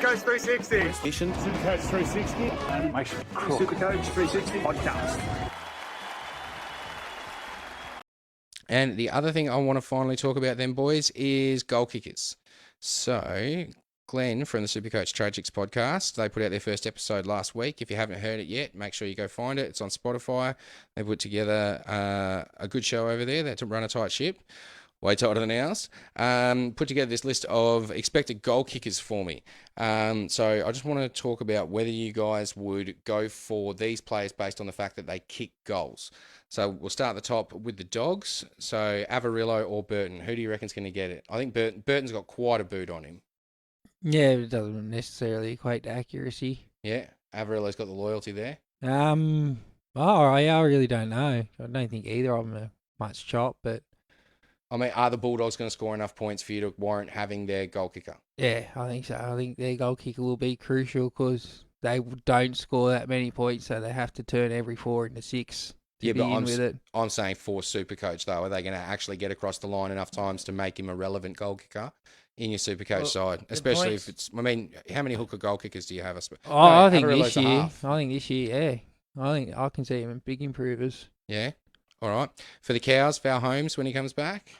Supercoach 360. Mission Supercoach 360. Animation. Supercoach 360 podcast. And the other thing I want to finally talk about then, boys, is goal kickers. So, Glenn from the Supercoach Tragics podcast, they put out their first episode last week. If you haven't heard it yet, make sure you go find it. It's on Spotify. They put together a good show over there. They had to run a tight ship. Way tighter than ours. Put together this list of expected goal kickers for me. So I just want to talk about whether you guys would go for these players based on the fact that they kick goals. So we'll start at the top with the Dogs. So Avarillo or Burton. Who do you reckon's going to get it? I think Burton's got quite a boot on him. Yeah, it doesn't necessarily equate to accuracy. Yeah, Avarillo's got the loyalty there. I really don't know. I don't think either of them are much chop, but I mean, are the Bulldogs going to score enough points for you to warrant having their goal kicker? yeah, I think so. I think their goal kicker will be crucial because they don't score that many points, so they have to turn every 4 into 6 to be in with it. I'm saying for Supercoach, though, are they going to actually get across the line enough times to make him a relevant goal kicker in your Supercoach side? Especially if it's, I mean, how many hooker goal kickers do you have? I think this year, yeah. I think I can see him in big improvers. Yeah? All right. For the Cows, Val Holmes, when he comes back?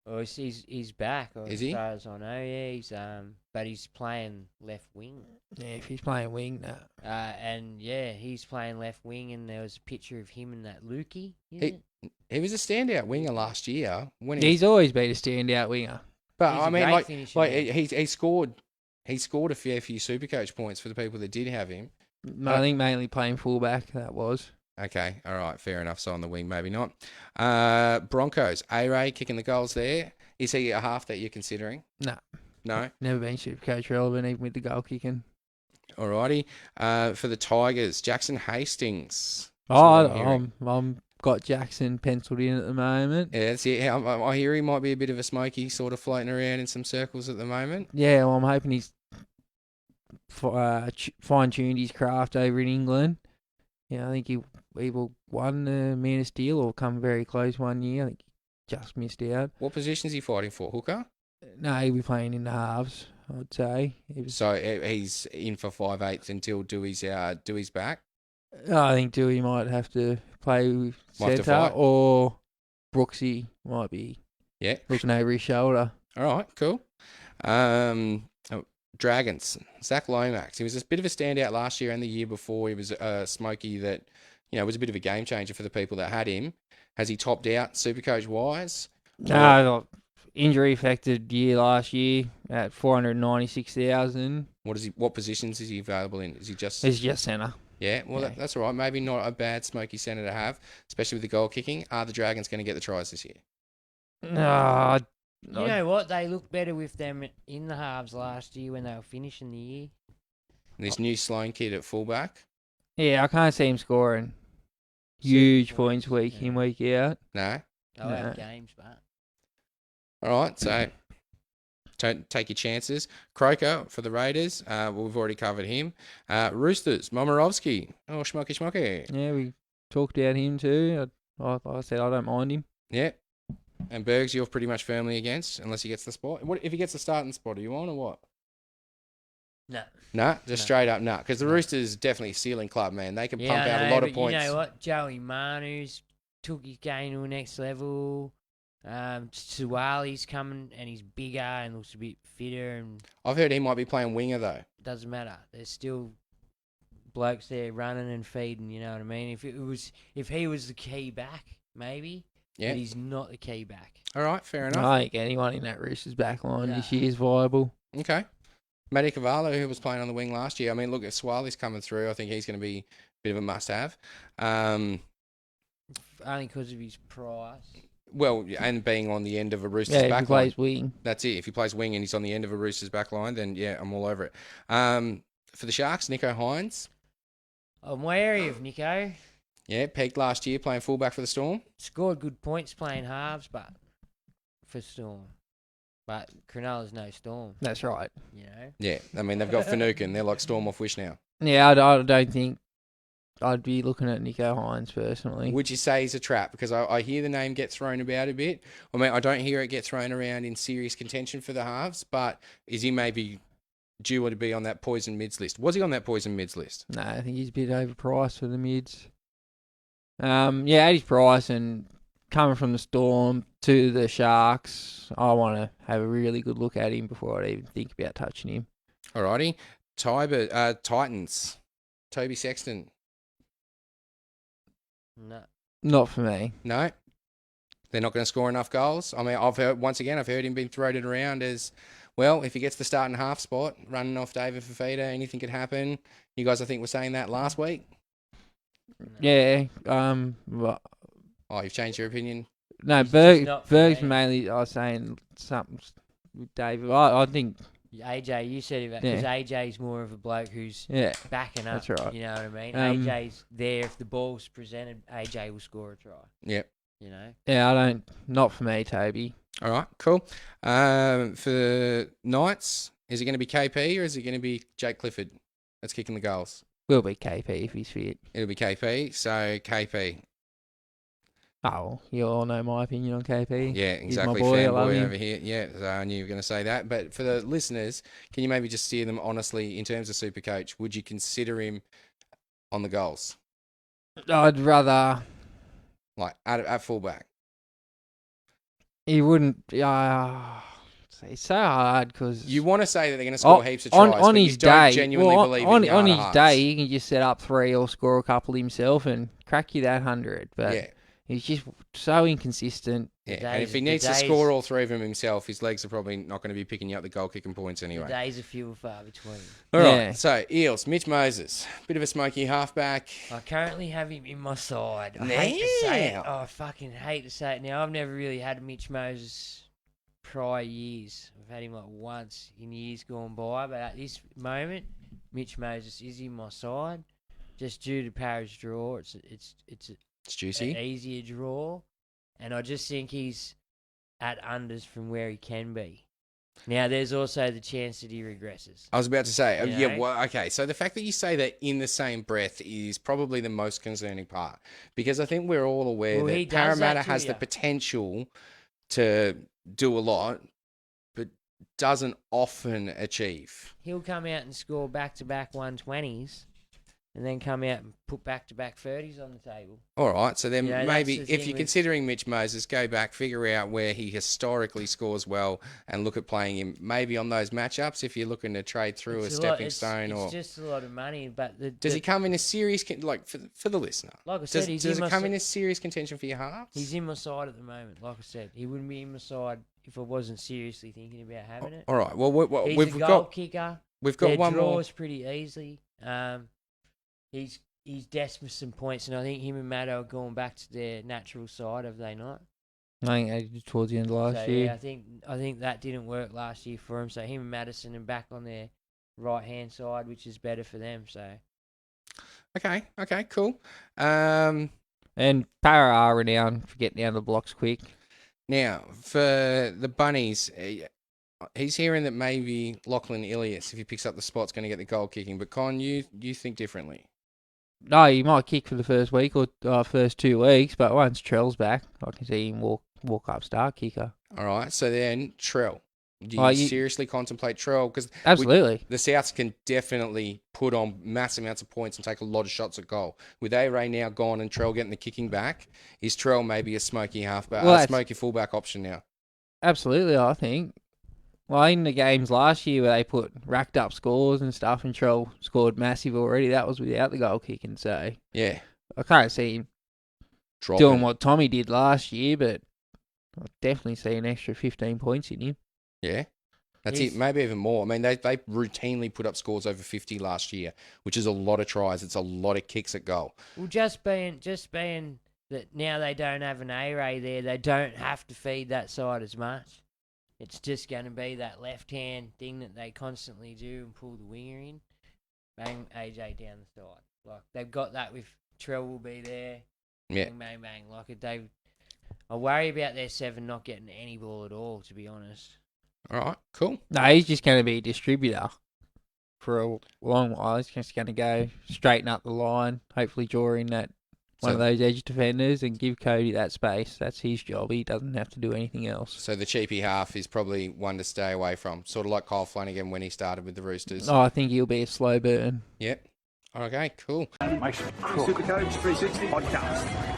Well, he's back. Is he? As far as I know, yeah. But he's playing left wing. Yeah, if he's playing wing, no. And yeah, he's playing left wing, and there was a picture of him and that Lukey. He was a standout winger last year. He's always been a standout winger. But He's I a mean, great like finisher. he scored a fair few Supercoach points for the people that did have him. I think mainly playing fullback, that was. Okay, all right, fair enough. So on the wing, maybe not. Broncos, A-Ray kicking the goals there. Is he a half that you're considering? No? Never been Supercoach relevant, even with the goal kicking. All righty. For the Tigers, Jackson Hastings. I'm got Jackson penciled in at the moment. Yeah, that's it. I hear he might be a bit of a smoky, sort of floating around in some circles at the moment. Yeah, well, I'm hoping he's fine-tuned his craft over in England. Yeah, I think he either won the Man of Steel or come very close one year. I think he just missed out. What position is he fighting for? Hooker? No, he'll be playing in the halves, I would say. So he's in for 5/8 until Dewey's back? I think Dewey might have to play centre, fight. or Brooksy might be looking over his shoulder. All right, cool. Dragons, Zach Lomax. He was a bit of a standout last year and the year before. He was a smoky that, was a bit of a game changer for the people that had him. Has he topped out Supercoach-wise? No, injury affected year last year at 496,000. What positions is he available in? Is he just? He's just centre. Yeah, well, Yeah. That's all right. Maybe not a bad smoky centre to have, especially with the goal kicking. Are the Dragons going to get the tries this year? No, You know what? They looked better with them in the halves last year when they were finishing the year. This new Sloan kid at fullback? yeah, I can't see him scoring huge points week in, week out. No? They'll No. have games, but All right, so don't take your chances. Croker for the Raiders. We've already covered him. Roosters, Momirovski. Oh, schmocky. Yeah, we talked about him too. I said I don't mind him. Yeah. And Bergs, you're pretty much firmly against, unless he gets the spot. What if he gets the starting spot? Are you on or what? no. Nah, just straight up nah. Because the Roosters definitely a ceiling club, man. They can pump out a lot of points. You know what? Joey Manu's took his game to the next level. Suwali's coming and he's bigger and looks a bit fitter, and I've heard he might be playing winger though. doesn't matter. There's still blokes there running and feeding. You know what I mean? If he was the key back, maybe. Yeah. But he's not the key back. All right, fair enough. I think anyone in that Roosters back line this year is viable. Okay. Matty Cavallo, who was playing on the wing last year. I mean, look, if Swali's coming through, I think he's going to be a bit of a must-have. Only because of his price. Well, and being on the end of a Roosters Yeah, back if he plays line. wing. That's it. If he plays wing and he's on the end of a Roosters back line, then yeah, I'm all over it. For the Sharks, Nico Hines. I'm wary of Nico. Yeah, peaked last year playing fullback for the Storm. Scored good points playing halves, but for Storm. But Cronulla's no Storm, That's right. you know. Yeah, I mean, they've got Finucane. They're like Storm off Wish now. Yeah, I don't think I'd be looking at Nico Hines personally. Would you say he's a trap? Because I hear the name get thrown about a bit. I mean, I don't hear it get thrown around in serious contention for the halves, but is he maybe due to be on that poison mids list? Was he on that poison mids list? No, I think he's a bit overpriced for the mids. At his price and coming from the Storm to the Sharks, I want to have a really good look at him before I even think about touching him. Alrighty. Titans. Toby Sexton. No. Not for me. No. They're not going to score enough goals. I mean, I've heard him being thrown around as, well, if he gets the starting half spot, running off David Fafita, anything could happen. You guys, I think, were saying that last week. Yeah. But Oh, you've changed your opinion? no, He's just not for Berg's me. mainly. I was saying something with David. I think. AJ, you said it because AJ's more of a bloke who's Yeah. backing up. That's right. You know what I mean? AJ's there. If the ball's presented, AJ will score a try. Yep. You know? Yeah, not for me, Toby. All right, cool. For Knights, is it going to be KP or is it going to be Jake Clifford that's kicking the goals? Will be KP if he's fit. It'll be KP, so KP. Oh, you all know my opinion on KP. Yeah, exactly. boy, I love Fanboy him. over here. Yeah, so I knew you were going to say that. But for the listeners, can you maybe just steer them honestly in terms of Supercoach? Would you consider him on the goals? I'd rather Like at fullback? he wouldn't. It's so hard because You want to say that they're going to score heaps of tries, on but his you don't day. genuinely well, believe on in on his hearts. day, he can just set up 3 or score a couple himself and crack you that 100. But Yeah. he's just so inconsistent. Yeah, The and if days- he the needs to days- score all 3 of them himself, his legs are probably not going to be picking you up the goal kicking points The anyway. days are few and far between. All right, Yeah. so Eels, Mitch Moses, bit of a smoky halfback. I currently have him in my side. I hate to say it. Oh, I fucking hate to say it. Now, I've never really had Mitch Moses prior years. I've had him like once in years gone by, but at this moment, Mitch Moses is in my side. Just due to Parra's draw, it's It's an juicy. easier draw, and I just think he's at unders from where he can be. Now, there's also the chance that he regresses. I was about to say, You yeah, know? well, okay. So the fact that you say that in the same breath is probably the most concerning part, because I think we're all aware Well, he that does that Parramatta to has the you. potential to do a lot, but doesn't often achieve. He'll come out and score back-to-back 120s, and then come out and put back-to-back 30s on the table. All right, so then Yeah, that's maybe the if thing you're with- considering Mitch Moses, go back, figure out where he historically scores well, and look at playing him maybe on those matchups if you're looking to trade through a It's stepping stone. It's Or just a lot of money, but does he come in a serious like for the listener? Like I Does, said, he's does in it my come si- in a serious contention for your halves? He's in my side at the moment. Like I said, he wouldn't be in my side if I wasn't seriously thinking about having it. All right. Well, He's we've a goal got kicker. we've got Their one more. draws pretty easily. He's desperate for some points, and I think him and Maddo are going back to their natural side, have they not? I think they did towards the end of last So, year. yeah, I think that didn't work last year for him. So him and Madison are back on their right hand side, which is better for them. So Okay. Cool. And Para are renowned for getting down the blocks quick. Now for the Bunnies, he's hearing that maybe Lachlan Ilias, if he picks up the spot, is going to get the goal kicking. But Con, you think differently. No, he might kick for the first week or first 2 weeks, but once Trell's back, I can see him walk up start kicker. All right. So then Trell. Do you Oh, seriously contemplate Trell? Because Absolutely. the Souths can definitely put on massive amounts of points and take a lot of shots at goal. With A-Ray now gone and Trell getting the kicking back, is Trell maybe a smoky halfback, smoky fullback option now? Absolutely, I think. Well, in the games last year where they put racked up scores and stuff, and Trell scored massive already, that was without the goal kicking. So Yeah. I can't see him Dropping. doing what Tommy did last year, but I definitely see an extra 15 points in him. Yeah. That's He's- it. Maybe even more. I mean, they routinely put up scores over 50 last year, which is a lot of tries. It's a lot of kicks at goal. well, just being that now they don't have an A-Ray there, they don't have to feed that side as much. It's just going to be that left-hand thing that they constantly do and pull the winger in. Bang, AJ down the side. Like, they've got that with Trell will be there. Yeah. Bang, bang, bang. Like, I worry about their 7 not getting any ball at all, to be honest. All right. Cool. No, he's just going to be a distributor for a long while. He's just going to go straighten up the line, hopefully draw in that one of So- those edge defenders and give Cody that space. That's his job. He doesn't have to do anything else. So the cheapy half is probably one to stay away from, sort of like Kyle Flanagan when he started with the Roosters. Oh, I think he'll be a slow burn. Yep. Okay, cool. Animation. Supercoach 360 podcast.